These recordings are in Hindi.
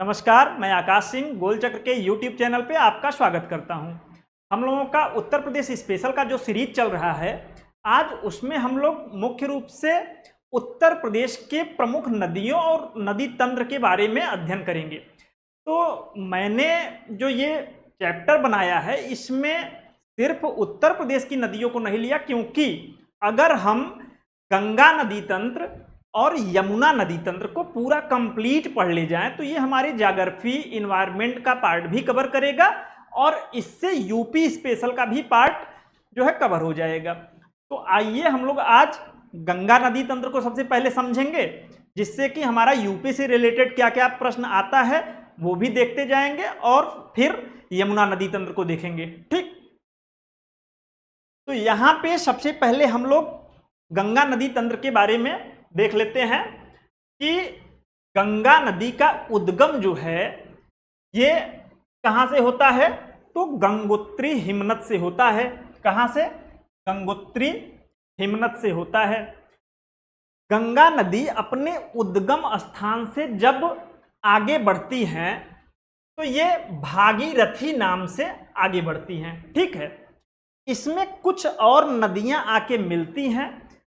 नमस्कार, मैं आकाश सिंह गोलचक्र के YouTube चैनल पे आपका स्वागत करता हूं। हम लोगों का उत्तर प्रदेश स्पेशल का जो सीरीज चल रहा है, आज उसमें हम लोग मुख्य रूप से उत्तर प्रदेश के प्रमुख नदियों और नदी तंत्र के बारे में अध्ययन करेंगे। तो मैंने जो ये चैप्टर बनाया है, इसमें सिर्फ उत्तर प्रदेश की नदियों को नहीं लिया, क्योंकि अगर हम गंगा नदी तंत्र और यमुना नदी तंत्र को पूरा कंप्लीट पढ़ ले जाएं तो ये हमारे ज्योग्राफी इन्वायरमेंट का पार्ट भी कवर करेगा और इससे यूपी स्पेशल का भी पार्ट जो है कवर हो जाएगा। तो आइए हम लोग आज गंगा नदी तंत्र को सबसे पहले समझेंगे, जिससे कि हमारा यूपी से रिलेटेड क्या क्या प्रश्न आता है वो भी देखते जाएंगे और फिर यमुना नदी तंत्र को देखेंगे। ठीक, तो यहाँ पे सबसे पहले हम लोग गंगा नदी तंत्र के बारे में देख लेते हैं कि गंगा नदी का उद्गम जो है ये कहाँ से होता है, तो गंगोत्री हिमनद से होता है। कहाँ से? गंगोत्री हिमनद से होता है। गंगा नदी अपने उद्गम स्थान से जब आगे बढ़ती हैं तो ये भागीरथी नाम से आगे बढ़ती हैं। ठीक है, इसमें कुछ और नदियां आके मिलती हैं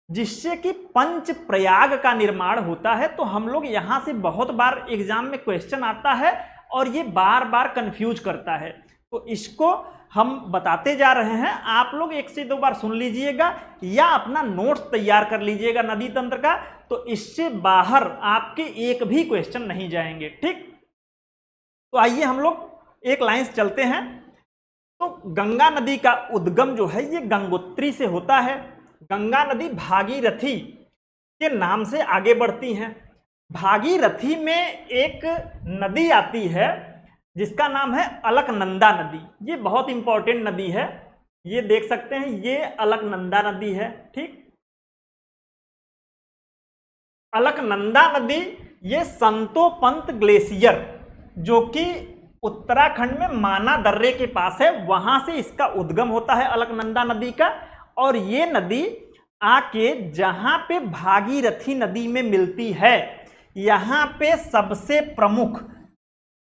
जिससे कि पंच प्रयाग का निर्माण होता है। तो हम लोग यहां से बहुत बार एग्जाम में क्वेश्चन आता है और ये बार बार कंफ्यूज करता है, तो इसको हम बताते जा रहे हैं। आप लोग एक से दो बार सुन लीजिएगा या अपना नोट्स तैयार कर लीजिएगा नदी तंत्र का, तो इससे बाहर आपके एक भी क्वेश्चन नहीं जाएंगे। ठीक, तो आइए हम लोग एक लाइन से चलते हैं। तो गंगा नदी का उद्गम जो है ये गंगोत्री से होता है। गंगा नदी भागीरथी के नाम से आगे बढ़ती हैं। भागीरथी में एक नदी आती है जिसका नाम है अलकनंदा नदी। ये बहुत इंपॉर्टेंट नदी है, ये देख सकते हैं, ये अलकनंदा नदी है। ठीक, अलकनंदा नदी ये संतोपंत ग्लेशियर जो कि उत्तराखंड में माना दर्रे के पास है, वहां से इसका उद्गम होता है अलकनंदा नदी का। और ये नदी आके जहां पे भागीरथी नदी में मिलती है, यहां पे सबसे प्रमुख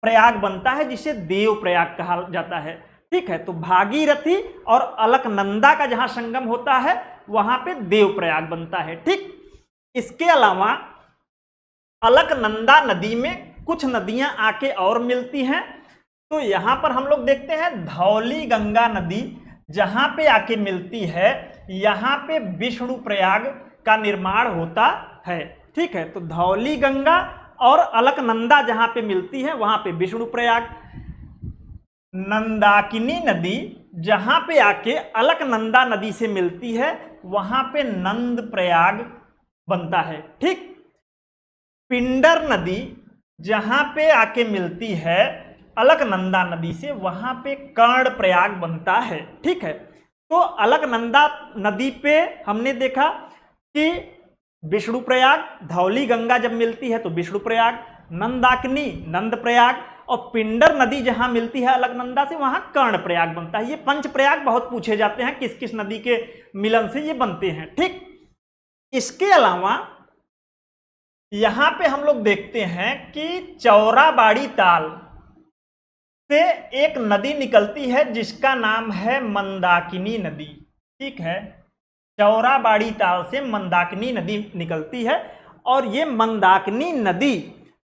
प्रयाग बनता है जिसे देव प्रयाग कहा जाता है। ठीक है, तो भागीरथी और अलकनंदा का जहां संगम होता है वहां पे देव प्रयाग बनता है। ठीक, इसके अलावा अलकनंदा नदी में कुछ नदियां आके और मिलती हैं। तो यहां पर हम लोग देखते हैं धौली गंगा नदी जहां पे आके मिलती है, यहां पे विष्णु प्रयाग का निर्माण होता है। ठीक है, तो धौली गंगा और अलकनंदा जहां पे मिलती है वहां पे विष्णु प्रयाग। नंदाकिनी नदी जहां पे आके अलकनंदा नदी से मिलती है वहां पे नंद प्रयाग बनता है। ठीक, पिंडर नदी जहां पे आके मिलती है अलकनंदा नदी से, वहां पे कर्ण प्रयाग बनता है। ठीक है, तो अलकनंदा नदी पे हमने देखा कि विष्णु प्रयाग, धौली गंगा जब मिलती है तो विष्णु प्रयाग, नंदाकिनी नंद प्रयाग, और पिंडर नदी जहां मिलती है अलकनंदा से वहां कर्ण प्रयाग बनता है। ये पंच प्रयाग बहुत पूछे जाते हैं, किस किस नदी के मिलन से ये बनते हैं। ठीक, इसके अलावा यहां पे हम लोग देखते हैं कि चौराबाड़ी ताल से एक नदी निकलती है जिसका नाम है मंदाकिनी नदी। ठीक है, चौराबाड़ी ताल से मंदाकिनी नदी निकलती है और ये मंदाकिनी नदी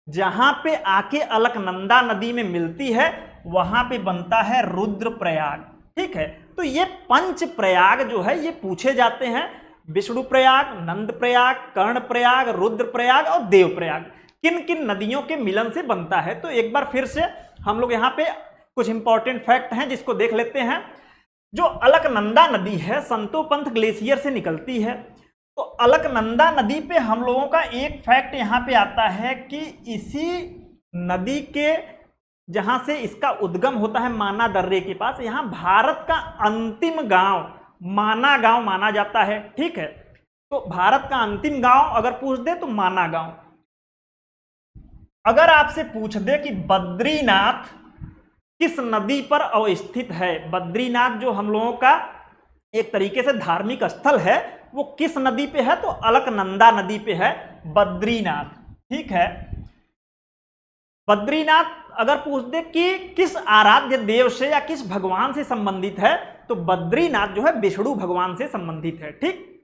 जहां पे आके अलकनंदा नदी में मिलती है वहां पे बनता है रुद्रप्रयाग। ठीक है, तो ये पंच प्रयाग जो है ये पूछे जाते हैं, विष्णु प्रयाग, नंद प्रयाग, कर्ण प्रयाग, रुद्रप्रयाग और देव प्रयाग किन किन नदियों के मिलन से बनता है। तो एक बार फिर से हम लोग यहाँ पे कुछ इंपॉर्टेंट फैक्ट हैं जिसको देख लेते हैं। जो अलकनंदा नदी है संतोपंत ग्लेशियर से निकलती है, तो अलकनंदा नदी पे हम लोगों का एक फैक्ट यहाँ पे आता है कि इसी नदी के जहां से इसका उद्गम होता है माना दर्रे के पास, यहाँ भारत का अंतिम गांव माना गांव माना जाता है। ठीक है, तो भारत का अंतिम गांव अगर पूछ दे तो माना गांव। अगर आपसे पूछ दे कि बद्रीनाथ किस नदी पर अवस्थित है, बद्रीनाथ जो हम लोगों का एक तरीके से धार्मिक स्थल है वो किस नदी पे है, तो अलकनंदा नदी पे है बद्रीनाथ। ठीक है, बद्रीनाथ अगर पूछ दे कि किस आराध्य देव से या किस भगवान से संबंधित है, तो बद्रीनाथ जो है विष्णु भगवान से संबंधित है। ठीक।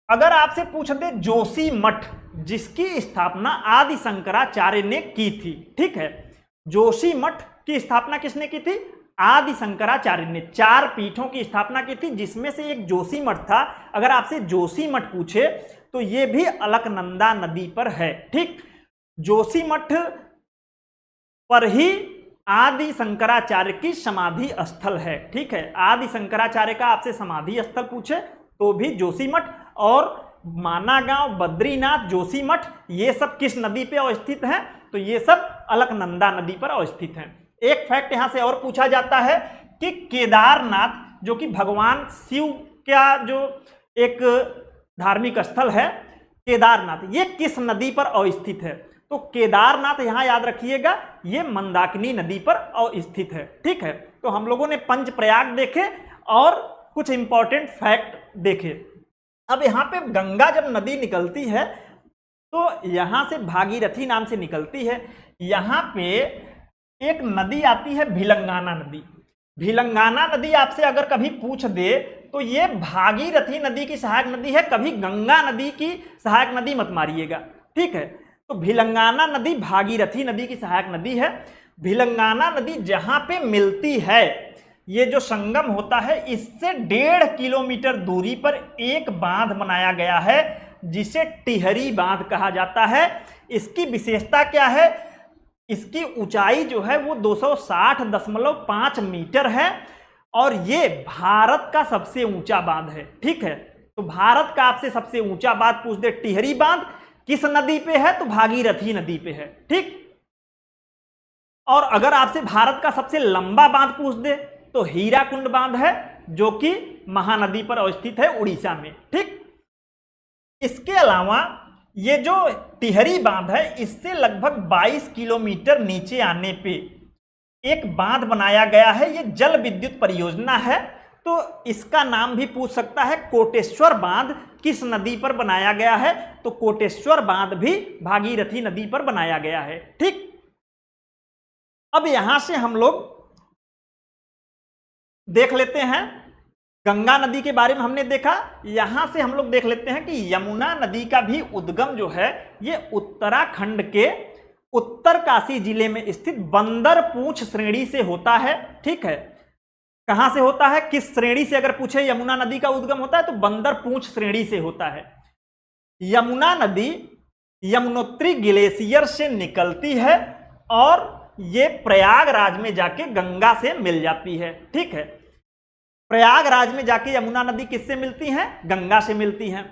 अगर आपसे पूछ दे जोशी मठ, जिसकी स्थापना आदि शंकराचार्य ने की थी। ठीक है, जोशी मठ की स्थापना किसने की थी? आदि शंकराचार्य ने। 4 पीठों की स्थापना की थी, जिसमें से एक जोशी मठ था। अगर आपसे जोशी मठ पूछे तो यह भी अलकनंदा नदी पर है। ठीक, जोशी मठ पर ही आदि शंकराचार्य की समाधि स्थल है। ठीक है, आदि शंकराचार्य का आपसे समाधि स्थल पूछे तो भी जोशी मठ, और माना गांव, बद्रीनाथ, जोशी मठ, ये सब किस नदी पे अवस्थित हैं? तो ये सब अलकनंदा नदी पर अवस्थित हैं। एक फैक्ट यहां से और पूछा जाता है कि केदारनाथ, जो कि भगवान शिव का जो एक धार्मिक स्थल है, केदारनाथ, ये किस नदी पर अवस्थित है? तो केदारनाथ यहां याद रखिएगा, ये मंदाकिनी नदी पर अवस्थित है। ठीक है, तो हम लोगों ने पंचप्रयाग देखे और कुछ इंपॉर्टेंट फैक्ट देखे। अब यहां पे गंगा जब नदी निकलती है तो यहां से भागीरथी नाम से निकलती है। यहां पे एक नदी आती है भिलंगाना नदी। भिलंगाना नदी आपसे अगर कभी पूछ दे तो ये भागीरथी नदी की सहायक नदी है, कभी गंगा नदी की सहायक नदी मत मारिएगा। ठीक है, तो भिलंगाना नदी भागीरथी नदी की सहायक नदी है। भिलंगाना नदी जहां पे मिलती है, ये जो संगम होता है, इससे 1.5 किलोमीटर दूरी पर एक बांध बनाया गया है, जिसे टिहरी बांध कहा जाता है। इसकी विशेषता क्या है? इसकी ऊंचाई जो है वो 260.5 मीटर है और ये भारत का सबसे ऊंचा बांध है। ठीक है, तो भारत का आपसे सबसे ऊंचा बांध पूछ दे, टिहरी बांध किस नदी पे है? तो भागीरथी नदी पे है। ठीक, और अगर आपसे भारत का सबसे लंबा बांध पूछ दे तो हीराकुंड बांध है, जो कि महानदी पर अवस्थित है उड़ीसा में। ठीक, इसके अलावा ये जो टिहरी बांध है, इससे लगभग 22 किलोमीटर नीचे आने पे एक बांध बनाया गया है। ये जल विद्युत परियोजना है, तो इसका नाम भी पूछ सकता है। कोटेश्वर बांध किस नदी पर बनाया गया है? तो कोटेश्वर बांध भी भागीरथी नदी पर बनाया गया है। ठीक, अब यहां से हम लोग देख लेते हैं, गंगा नदी के बारे में हमने देखा। यहां से हम लोग देख लेते हैं कि यमुना नदी का भी उद्गम जो है ये उत्तराखंड के उत्तरकाशी जिले में स्थित बंदरपूंछ श्रेणी से होता है। ठीक है, कहां से होता है? किस श्रेणी से अगर पूछे यमुना नदी का उद्गम होता है तो बंदरपूंछ श्रेणी से होता है। यमुना नदी यमुनोत्री ग्लेशियर से निकलती है और ये प्रयागराज में जाके गंगा से मिल जाती है। ठीक है, प्रयागराज में जाके यमुना नदी किससे मिलती हैं? गंगा से मिलती हैं।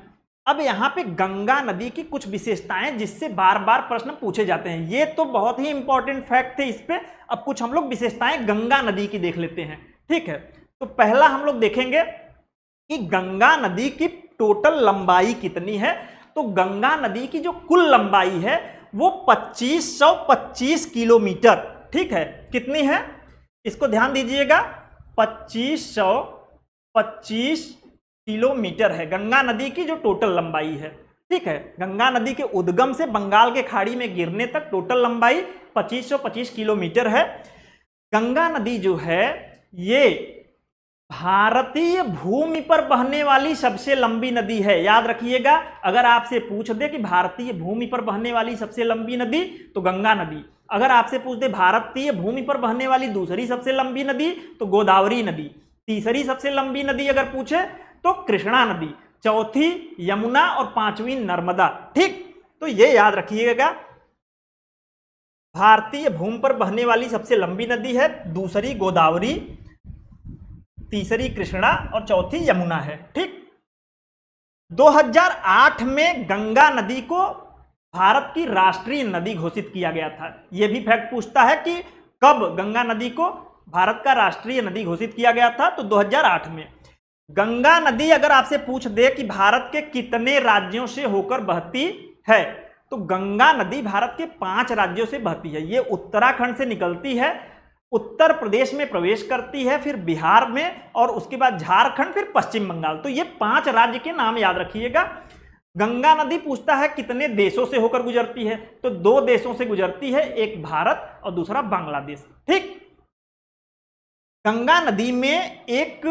अब यहां पे गंगा नदी की कुछ विशेषताएं जिससे बार बार प्रश्न पूछे जाते हैं, ये तो बहुत ही इंपॉर्टेंट फैक्ट थे इस पे। अब कुछ हम लोग विशेषताएं गंगा नदी की देख लेते हैं। ठीक है, तो पहला हम लोग देखेंगे कि गंगा नदी की टोटल लंबाई कितनी है। तो गंगा नदी की जो कुल लंबाई है वो 2525 किलोमीटर। ठीक है, कितनी है? इसको ध्यान दीजिएगा, 2525 किलोमीटर है गंगा नदी की जो टोटल लंबाई है। ठीक है, गंगा नदी के उद्गम से बंगाल के खाड़ी में गिरने तक टोटल लंबाई 2525 किलोमीटर है। गंगा नदी जो है ये भारतीय भूमि पर बहने वाली सबसे लंबी नदी है। याद रखिएगा, अगर आपसे पूछ दे कि भारतीय भूमि पर बहने वाली सबसे लंबी नदी तो गंगा नदी। अगर आपसे पूछ दे भारतीय भूमि पर बहने वाली दूसरी सबसे लंबी नदी तो गोदावरी नदी। तीसरी सबसे लंबी नदी अगर पूछे तो कृष्णा नदी, चौथी यमुना और पांचवी नर्मदा। ठीक, तो ये याद रखिएगा, भारतीय भूमि पर बहने वाली सबसे लंबी नदी है, दूसरी गोदावरी, तीसरी कृष्णा और चौथी यमुना है। ठीक, 2008 में गंगा नदी को भारत की राष्ट्रीय नदी घोषित किया गया था। यह भी फैक्ट पूछता है कि कब गंगा नदी को भारत का राष्ट्रीय नदी घोषित किया गया था, तो 2008 में। गंगा नदी अगर आपसे पूछ दे कि भारत के कितने राज्यों से होकर बहती है, तो गंगा नदी भारत के 5 राज्यों से बहती है। ये उत्तराखंड से निकलती है, उत्तर प्रदेश में प्रवेश करती है, फिर बिहार में, और उसके बाद झारखंड, फिर पश्चिम बंगाल। तो ये 5 राज्य के नाम याद रखिएगा। गंगा नदी पूछता है कितने देशों से होकर गुजरती है, तो 2 देशों से गुजरती है, एक भारत और दूसरा बांग्लादेश। ठीक। गंगा नदी में एक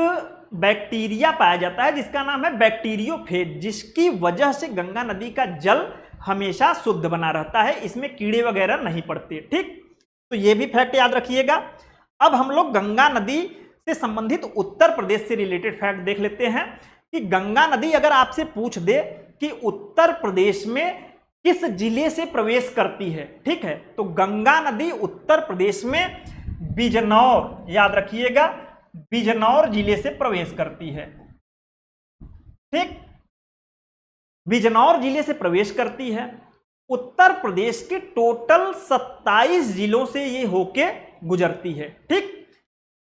बैक्टीरिया पाया जाता है जिसका नाम है बैक्टीरियोफेज, जिसकी वजह से गंगा नदी का जल हमेशा शुद्ध बना रहता है, इसमें कीड़े वगैरह नहीं पड़ते। ठीक, तो ये भी फैक्ट याद रखिएगा। अब हम लोग गंगा नदी से संबंधित उत्तर प्रदेश से रिलेटेड फैक्ट देख लेते हैं कि गंगा नदी अगर आपसे पूछ दे कि उत्तर प्रदेश में किस जिले से प्रवेश करती है, ठीक है, तो गंगा नदी उत्तर प्रदेश में बिजनौर, याद रखिएगा, बिजनौर जिले से प्रवेश करती है। ठीक, बिजनौर जिले से प्रवेश करती है। उत्तर प्रदेश के टोटल 27 जिलों से ये होके गुजरती है। ठीक,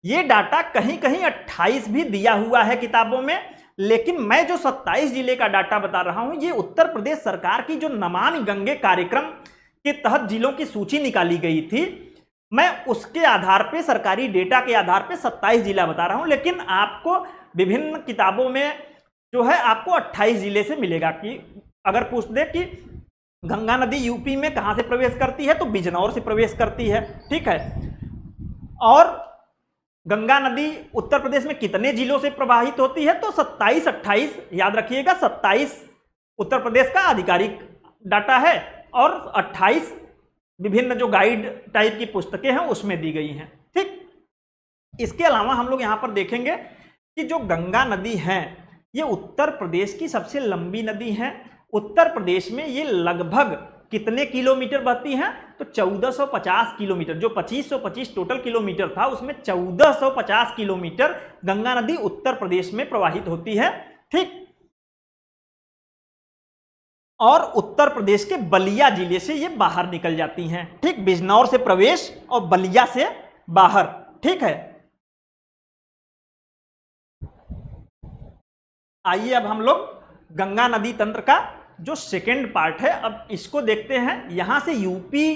ये डाटा कहीं कहीं 28 भी दिया हुआ है किताबों में, लेकिन मैं जो 27 जिले का डाटा बता रहा हूं ये उत्तर प्रदेश सरकार की जो नमामि गंगे कार्यक्रम के तहत जिलों की सूची निकाली गई थी, मैं उसके आधार पे, सरकारी डेटा के आधार पे 27 जिला बता रहा हूं, लेकिन आपको विभिन्न किताबों में जो है आपको 28 जिले से मिलेगा। कि अगर पूछ दे कि गंगा नदी यूपी में कहां से प्रवेश करती है, तो बिजनौर से प्रवेश करती है। ठीक है, और गंगा नदी उत्तर प्रदेश में कितने जिलों से प्रवाहित होती है, तो 27, 28, याद रखिएगा, 27 उत्तर प्रदेश का आधिकारिक डाटा है और 28 विभिन्न जो गाइड टाइप की पुस्तकें हैं उसमें दी गई हैं। ठीक, इसके अलावा हम लोग यहां पर देखेंगे कि जो गंगा नदी है ये उत्तर प्रदेश की सबसे लंबी नदी है। उत्तर प्रदेश में ये लगभग कितने किलोमीटर बहती हैं, तो 1450 किलोमीटर, जो 2525 टोटल किलोमीटर था उसमें 1450 किलोमीटर गंगा नदी उत्तर प्रदेश में प्रवाहित होती है। ठीक, और उत्तर प्रदेश के बलिया जिले से ये बाहर निकल जाती हैं। ठीक, बिजनौर से प्रवेश और बलिया से बाहर। ठीक है, आइए अब हम लोग गंगा नदी तंत्र का जो सेकेंड पार्ट है अब इसको देखते हैं। यहां से यूपी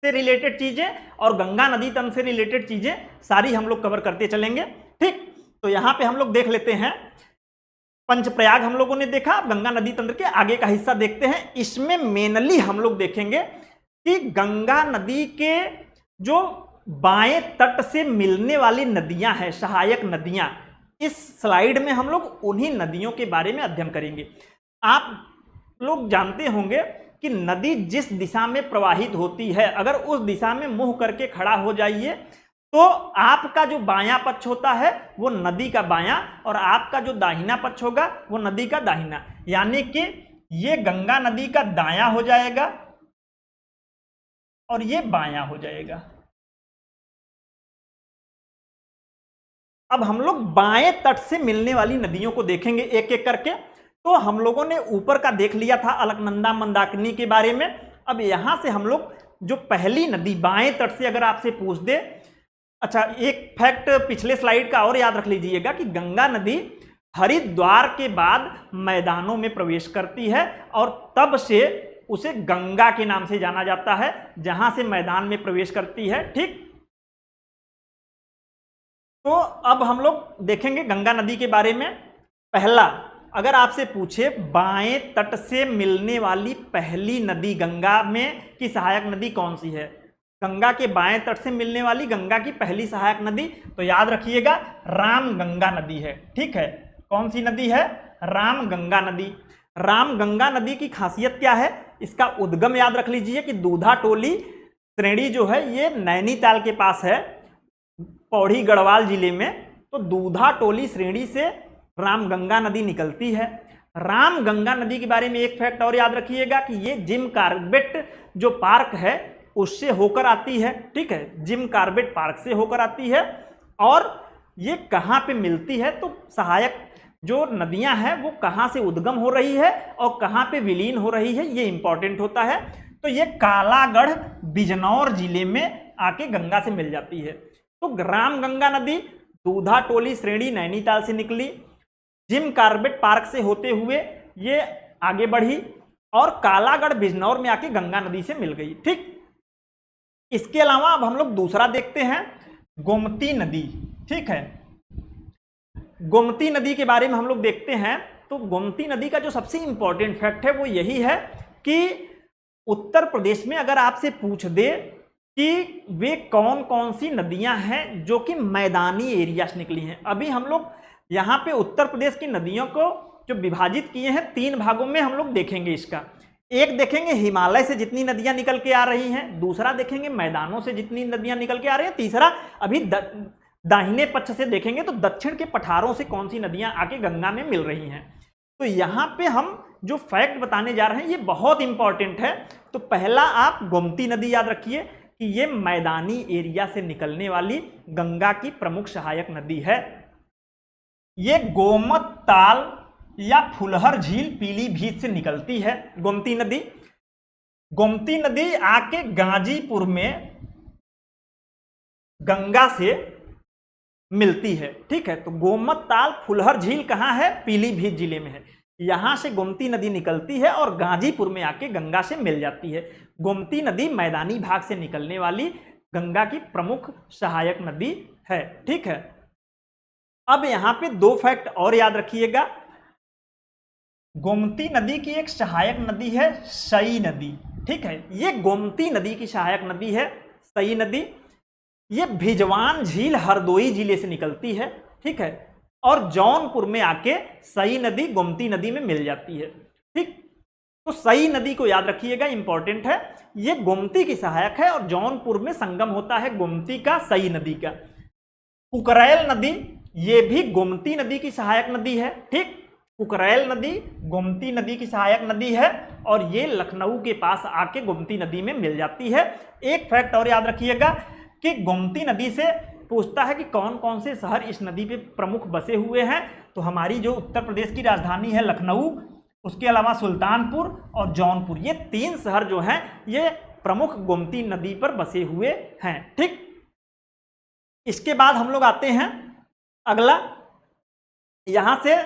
से रिलेटेड चीजें और गंगा नदी तंत्र से रिलेटेड चीजें सारी हम लोग कवर करते चलेंगे। ठीक, तो यहां पे हम लोग देख लेते हैं पंचप्रयाग हम लोगों ने देखा, अब गंगा नदी तंत्र के आगे का हिस्सा देखते हैं। इसमें मेनली हम लोग देखेंगे कि गंगा नदी के जो बाएं तट से मिलने वाली नदियां हैं, सहायक नदियां, इस स्लाइड में हम लोग उन्हीं नदियों के बारे में अध्ययन करेंगे। आप लोग जानते होंगे कि नदी जिस दिशा में प्रवाहित होती है, अगर उस दिशा में मुंह करके खड़ा हो जाइए तो आपका जो बायां पक्ष होता है वो नदी का बायां और आपका जो दाहिना पक्ष होगा वो नदी का दाहिना, यानी कि ये गंगा नदी का दायां हो जाएगा और ये बायां हो जाएगा। अब हम लोग बाएं तट से मिलने वाली नदियों को देखेंगे एक एक करके। तो हम लोगों ने ऊपर का देख लिया था अलकनंदा मंदाकिनी के बारे में। अब यहां से हम लोग जो पहली नदी बाएं तट से अगर आपसे पूछ दे, अच्छा एक फैक्ट पिछले स्लाइड का और याद रख लीजिएगा कि गंगा नदी हरिद्वार के बाद मैदानों में प्रवेश करती है और तब से उसे गंगा के नाम से जाना जाता है, जहां से मैदान में प्रवेश करती है। ठीक, तो अब हम लोग देखेंगे गंगा नदी के बारे में। पहला, अगर आपसे पूछे बाएं तट से मिलने वाली पहली नदी गंगा में की सहायक नदी कौन सी है, गंगा के बाएं तट से मिलने वाली गंगा की पहली सहायक नदी, तो याद रखिएगा रामगंगा नदी है। ठीक है, कौन सी नदी है, रामगंगा नदी। रामगंगा नदी की खासियत क्या है, इसका उद्गम याद रख लीजिए कि दूधा टोली श्रेणी जो है ये नैनीताल के पास है, पौड़ी गढ़वाल जिले में। तो दूधा टोली श्रेणी से रामगंगा नदी निकलती है। रामगंगा नदी के बारे में एक फैक्ट और याद रखिएगा कि ये जिम कार्बेट जो पार्क है उससे होकर आती है। ठीक है, जिम कार्बेट पार्क से होकर आती है। और ये कहाँ पे मिलती है, तो सहायक जो नदियां हैं वो कहाँ से उद्गम हो रही है और कहाँ पे विलीन हो रही है, ये इंपॉर्टेंट होता है। तो ये कालागढ़ बिजनौर जिले में आके गंगा से मिल जाती है। तो रामगंगा नदी दूधा टोली श्रेणी नैनीताल से निकली, जिम कार्बेट पार्क से होते हुए ये आगे बढ़ी और कालागढ़ बिजनौर में आके गंगा नदी से मिल गई। ठीक, इसके अलावा अब हम लोग दूसरा देखते हैं गोमती नदी। ठीक है, गोमती नदी के बारे में हम लोग देखते हैं तो गोमती नदी का जो सबसे इंपॉर्टेंट फैक्ट है वो यही है कि उत्तर प्रदेश में अगर आपसे पूछ दे कि वे कौन कौन सी नदियां हैं जो कि मैदानी एरिया से निकली हैं। अभी हम लोग यहाँ पे उत्तर प्रदेश की नदियों को जो विभाजित किए हैं 3 भागों में हम लोग देखेंगे। इसका एक देखेंगे हिमालय से जितनी नदियां निकल के आ रही हैं, दूसरा देखेंगे मैदानों से जितनी नदियां निकल के आ रही हैं, तीसरा अभी दाहिने पक्ष से देखेंगे तो दक्षिण के पठारों से कौन सी नदियां आके गंगा में मिल रही हैं। तो यहाँ पे हम जो फैक्ट बताने जा रहे हैं ये बहुत इंपॉर्टेंट है। तो पहला आप गोमती नदी याद रखिए कि ये मैदानी एरिया से निकलने वाली गंगा की प्रमुख सहायक नदी है। ये गोमत ताल या फुलहर झील पीलीभीत से निकलती है गोमती नदी। गोमती नदी आके गाजीपुर में गंगा से मिलती है, ठीक है। तो गोमत ताल फुलहर झील कहाँ है? पीलीभीत जिले में है। यहां से गोमती नदी निकलती है और गाजीपुर में आके गंगा से मिल जाती है। गोमती नदी मैदानी भाग से निकलने वाली गंगा की प्रमुख सहायक नदी है, ठीक है। अब यहां पे 2 फैक्ट और याद रखिएगा। गोमती नदी की एक सहायक नदी है सई नदी, ठीक है। ये गोमती नदी की सहायक नदी है सई नदी। ये भिजवान झील हरदोई जिले से निकलती है, ठीक है, और जौनपुर में आके सई नदी गोमती नदी में मिल जाती है, ठीक। तो सई नदी को याद रखिएगा, इंपॉर्टेंट है। ये गोमती की सहायक है और जौनपुर में संगम होता है गोमती का सई नदी का। कुकरैल नदी ये भी गोमती नदी की सहायक नदी है, ठीक। कुकरैल नदी गोमती नदी की सहायक नदी है और ये लखनऊ के पास आके गोमती नदी में मिल जाती है। एक फैक्ट और याद रखिएगा कि गोमती नदी से पूछता है कि कौन कौन से शहर इस नदी पे प्रमुख बसे हुए हैं। तो हमारी जो उत्तर प्रदेश की राजधानी है लखनऊ, उसके अलावा सुल्तानपुर और जौनपुर, ये 3 शहर जो हैं ये प्रमुख गोमती नदी पर बसे हुए हैं, ठीक। इसके बाद हम लोग आते हैं अगला। यहां से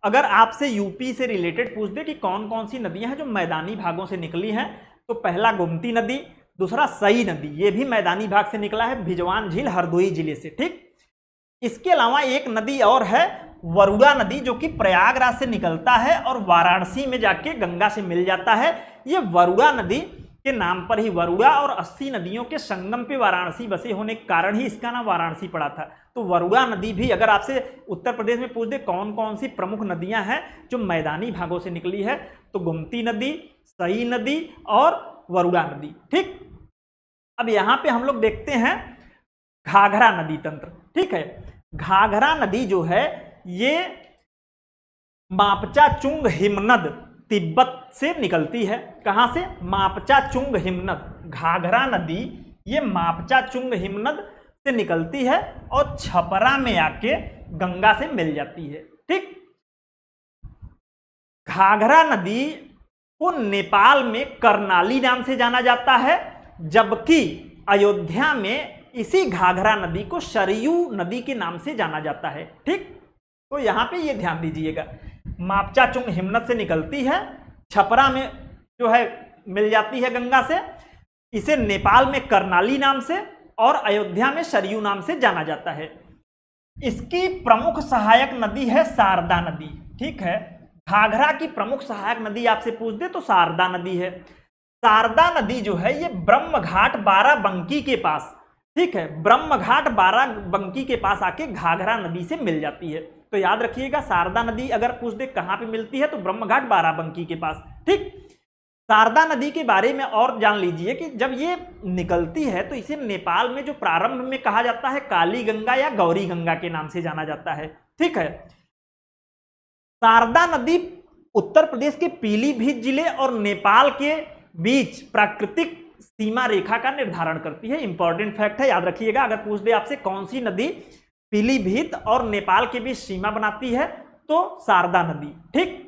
अगर आपसे यूपी से रिलेटेड पूछ दे कि कौन कौन सी नदियां हैं जो मैदानी भागों से निकली हैं, तो पहला गोमती नदी, दूसरा सई नदी, ये भी मैदानी भाग से निकला है भिजवान झील हरदोई जिले से, ठीक। इसके अलावा एक नदी और है वरुणा नदी जो कि प्रयागराज से निकलता है और वाराणसी में जाके गंगा से मिल जाता है। ये वरुणा नदी के नाम पर ही, वरुणा और 80 नदियों के संगम पे वाराणसी बसे होने के कारण ही इसका नाम वाराणसी पड़ा था। तो वरुणा नदी भी अगर आपसे उत्तर प्रदेश में पूछ दे कौन कौन सी प्रमुख नदियां हैं जो मैदानी भागों से निकली है, तो गोमती नदी, सई नदी और वरुणा नदी, ठीक। अब यहां पे हम लोग देखते हैं घाघरा नदी तंत्र, ठीक है। घाघरा नदी जो है ये मापचा चुंग हिमनद तिब्बत से निकलती है। कहां से? मापचा चुंग हिमनद। घाघरा नदी ये मापचा चुंग हिमनद से निकलती है और छपरा में आके गंगा से मिल जाती है, ठीक। घाघरा नदी को नेपाल में कर्नाली नाम से जाना जाता है, जबकि अयोध्या में इसी घाघरा नदी को सरयू नदी के नाम से जाना जाता है, ठीक। तो यहां पे ये ध्यान दीजिएगा, मापचा चुंग हिमनद से निकलती है, छपरा में जो है मिल जाती है गंगा से, इसे नेपाल में कर्नाली नाम से और अयोध्या में सरयू नाम से जाना जाता है। इसकी प्रमुख सहायक नदी है शारदा नदी, ठीक है। घाघरा की प्रमुख सहायक नदी आपसे पूछ दे तो शारदा नदी है। शारदा नदी जो है ये ब्रह्मघाट बाराबंकी के पास, ठीक है, ब्रह्मघाट बाराबंकी के पास आके घाघरा नदी से मिल जाती है। तो याद रखिएगा शारदा नदी अगर पूछ दे कहां पे मिलती है तो ब्रह्मघाट बाराबंकी के पास, ठीक। शारदा नदी के बारे में और जान लीजिए कि जब ये निकलती है तो इसे नेपाल में जो प्रारंभ में कहा जाता है काली गंगा या गौरी गंगा के नाम से जाना जाता है, ठीक है। शारदा नदी उत्तर प्रदेश के पीलीभीत जिले और नेपाल के बीच प्राकृतिक सीमा रेखा का निर्धारण करती है। इंपॉर्टेंट फैक्ट है, याद रखिएगा। अगर पूछ दे आपसे कौन सी नदी पीलीभीत और नेपाल के बीच सीमा बनाती है तो शारदा नदी, ठीक।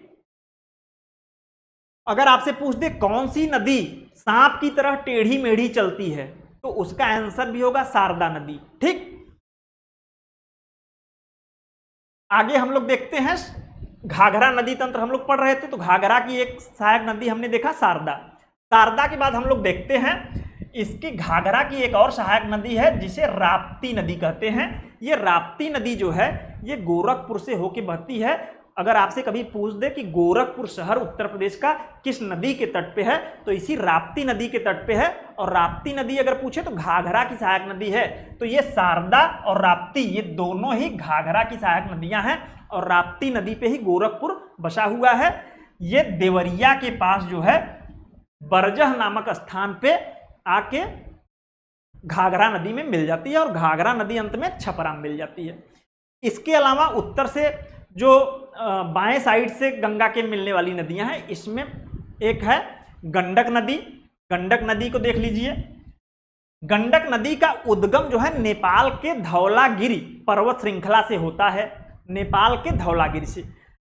अगर आपसे पूछ दे कौन सी नदी सांप की तरह टेढ़ी मेढ़ी चलती है तो उसका आंसर भी होगा शारदा नदी, ठीक। आगे हम लोग देखते हैं घाघरा नदी तंत्र हम लोग पढ़ रहे थे, तो घाघरा की एक सहायक नदी हमने देखा शारदा। शारदा के बाद हम लोग देखते हैं इसकी घाघरा की एक और सहायक नदी है जिसे राप्ती नदी कहते हैं। ये राप्ती नदी जो है ये गोरखपुर से होके बहती है अगर आपसे कभी पूछ दे कि गोरखपुर शहर उत्तर प्रदेश का किस नदी के तट पे है, तो इसी राप्ती नदी के तट पे है। और राप्ती नदी अगर पूछे तो घाघरा की सहायक नदी है। तो ये शारदा और राप्ती ये दोनों ही घाघरा की सहायक नदियां हैं और राप्ती नदी पे ही गोरखपुर बसा हुआ है। ये देवरिया के पास जो है बरजह नामक स्थान पे आके घाघरा नदी में मिल जाती है और घाघरा नदी अंत में छपरा में मिल जाती है। इसके अलावा उत्तर से जो बाएं साइड से गंगा के मिलने वाली नदियां हैं, इसमें एक है गंडक नदी। गंडक नदी को देख लीजिए। गंडक नदी का उद्गम जो है नेपाल के धौलागिरी पर्वत श्रृंखला से होता है। नेपाल के धौलागिरी से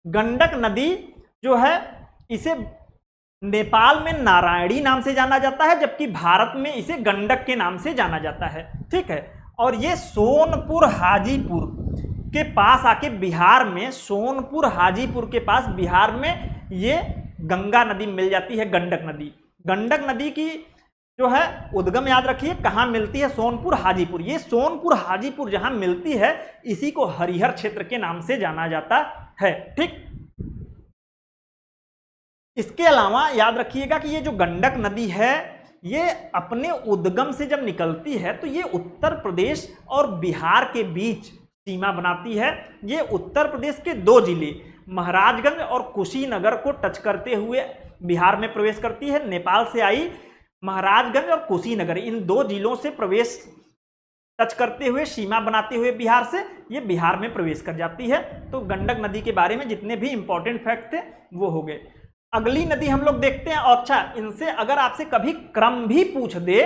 गंडक नदी जो है इसे नेपाल में नारायणी नाम से जाना जाता है, जबकि भारत में इसे गंडक के नाम से जाना जाता है। ठीक है। और ये सोनपुर हाजीपुर के पास आके बिहार में, सोनपुर हाजीपुर के पास बिहार में ये गंगा नदी मिल जाती है, गंडक नदी। गंडक नदी की जो है उद्गम याद रखिए कहाँ मिलती है, सोनपुर हाजीपुर। ये सोनपुर हाजीपुर जहां मिलती है इसी को हरिहर क्षेत्र के नाम से जाना जाता है। ठीक। इसके अलावा याद रखिएगा कि ये जो गंडक नदी है ये अपने उद्गम से जब निकलती है तो ये उत्तर प्रदेश और बिहार के बीच सीमा बनाती है। ये उत्तर प्रदेश के 2 जिले महाराजगंज और कुशीनगर को टच करते हुए बिहार में प्रवेश करती है। नेपाल से आई महाराजगंज और कुशीनगर इन 2 जिलों से प्रवेश टच करते हुए सीमा बनाते हुए बिहार से ये बिहार में प्रवेश कर जाती है। तो गंडक नदी के बारे में जितने भी इंपॉर्टेंट फैक्ट थे वो हो गए। अगली नदी हम लोग देखते हैं। और अच्छा, इनसे अगर आपसे कभी क्रम भी पूछ दे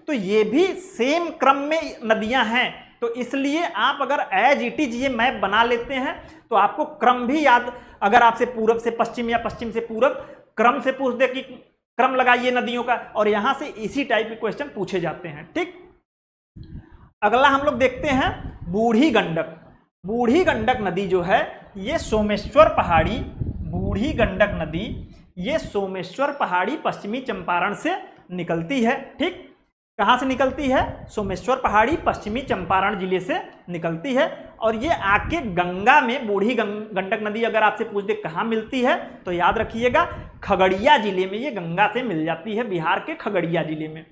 तो ये भी सेम क्रम में नदियां हैं, तो इसलिए आप अगर एज इट इज ये मैप बना लेते हैं तो आपको क्रम भी याद, अगर आपसे पूरब से पश्चिम या पश्चिम से पूरब क्रम से पूछ दे कि क्रम लगाइए नदियों का, और यहां से इसी टाइप के क्वेश्चन पूछे जाते हैं। ठीक। अगला हम लोग देखते हैं बूढ़ी गंडक। बूढ़ी गंडक नदी जो है ये सोमेश्वर पहाड़ी, बूढ़ी गंडक नदी ये सोमेश्वर पहाड़ी पश्चिमी चंपारण से निकलती है। ठीक। कहाँ से निकलती है? सोमेश्वर पहाड़ी पश्चिमी चंपारण जिले से निकलती है और ये आके गंगा में, बूढ़ी गंडक नदी अगर आपसे पूछ दे कहाँ मिलती है तो याद रखिएगा खगड़िया जिले में ये गंगा से मिल जाती है, बिहार के खगड़िया जिले में।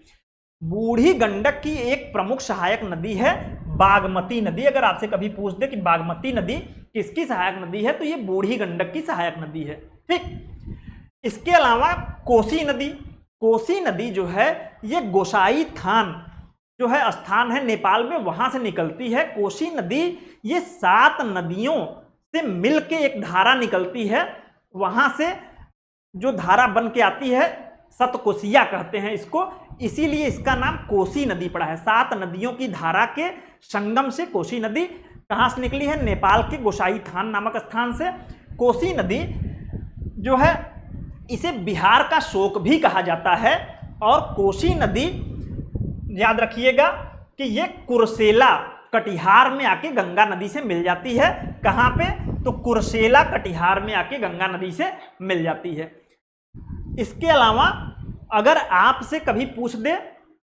बूढ़ी गंडक की एक प्रमुख सहायक नदी है बागमती नदी। अगर आपसे कभी पूछ दे कि बागमती नदी किसकी सहायक नदी है तो ये बूढ़ी गंडक की सहायक नदी है। ठीक। इसके अलावा कोसी नदी, कोसी नदी जो है ये गोसाई थान जो है स्थान है नेपाल में, वहां से निकलती है। कोसी नदी ये 7 नदियों से मिलके एक धारा निकलती है, वहां से जो धारा बन के आती है सतकोसिया कहते हैं इसको, इसीलिए इसका नाम कोसी नदी पड़ा है। 7 नदियों की धारा के संगम से कोसी नदी कहां से निकली है? नेपाल के गोसाई थान नामक स्थान से। कोसी नदी जो है इसे बिहार का शोक भी कहा जाता है और कोसी नदी याद रखिएगा कि ये कुर्सेला कटिहार में आके गंगा नदी से मिल जाती है। कहां पे? तो कुर्सेला कटिहार में आके गंगा नदी से मिल जाती है। इसके अलावा अगर आपसे कभी पूछ दे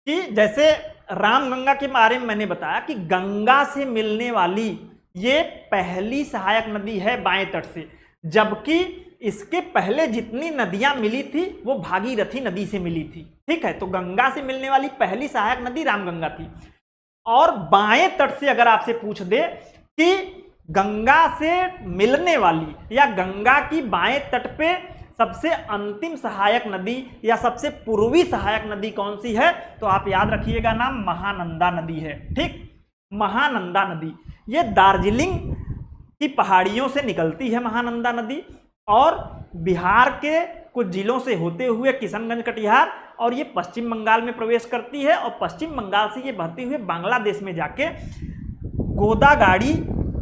कि जैसे रामगंगा के बारे में मैंने बताया कि गंगा से मिलने वाली ये पहली सहायक नदी है बाएं तट से, जबकि इसके पहले जितनी नदियां मिली थी वो भागीरथी नदी से मिली थी। ठीक है। तो गंगा से मिलने वाली पहली सहायक नदी रामगंगा थी। और बाएं तट से अगर आपसे पूछ दे कि गंगा से मिलने वाली या गंगा की बाएं तट पे सबसे अंतिम सहायक नदी या सबसे पूर्वी सहायक नदी कौन सी है, तो आप याद रखिएगा नाम महानंदा नदी है। ठीक। महानंदा नदी ये दार्जिलिंग की पहाड़ियों से निकलती है महानंदा नदी और बिहार के कुछ जिलों से होते हुए किशनगंज कटिहार और ये पश्चिम बंगाल में प्रवेश करती है और पश्चिम बंगाल से ये बहते हुए बांग्लादेश में जाके गोदागाड़ी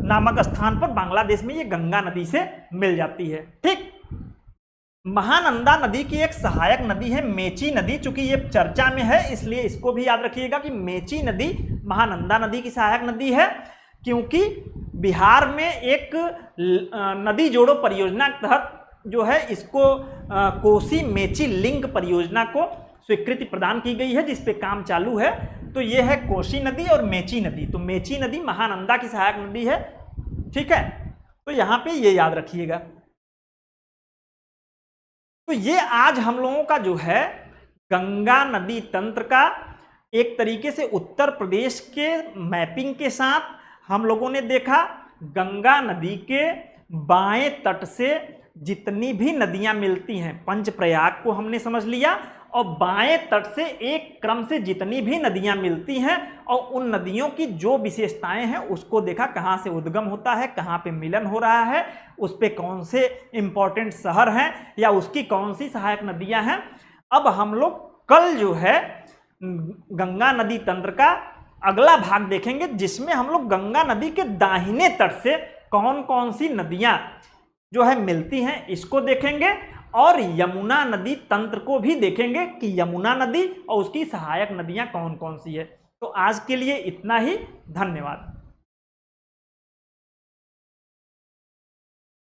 नामक स्थान पर बांग्लादेश में ये गंगा नदी से मिल जाती है। ठीक। महानंदा नदी की एक सहायक नदी है मेची नदी। चूंकि ये चर्चा में है इसलिए इसको भी याद रखिएगा कि मेची नदी महानंदा नदी की सहायक नदी है, क्योंकि बिहार में एक नदी जोड़ो परियोजना के तहत जो है इसको कोसी मेची लिंक परियोजना को स्वीकृति प्रदान की गई है, जिस पे काम चालू है। तो ये है कोसी नदी और मेची नदी। तो मेची नदी महानंदा की सहायक नदी है। ठीक है। तो यहां पे ये याद रखिएगा। तो ये आज हम लोगों का जो है गंगा नदी तंत्र का एक तरीके से उत्तर प्रदेश के मैपिंग के साथ हम लोगों ने देखा। गंगा नदी के बाएं तट से जितनी भी नदियां मिलती हैं, पंचप्रयाग को हमने समझ लिया, और बाएं तट से एक क्रम से जितनी भी नदियां मिलती हैं और उन नदियों की जो विशेषताएं हैं उसको देखा, कहाँ से उद्गम होता है, कहाँ पे मिलन हो रहा है, उस पे कौन से इंपॉर्टेंट शहर हैं या उसकी कौन सी सहायक नदियां हैं। अब हम लोग कल जो है गंगा नदी तंत्र का अगला भाग देखेंगे, जिसमें हम लोग गंगा नदी के दाहिने तट से कौन कौन सी नदियां जो है मिलती हैं इसको देखेंगे, और यमुना नदी तंत्र को भी देखेंगे कि यमुना नदी और उसकी सहायक नदियां कौन कौन सी है। तो आज के लिए इतना ही, धन्यवाद।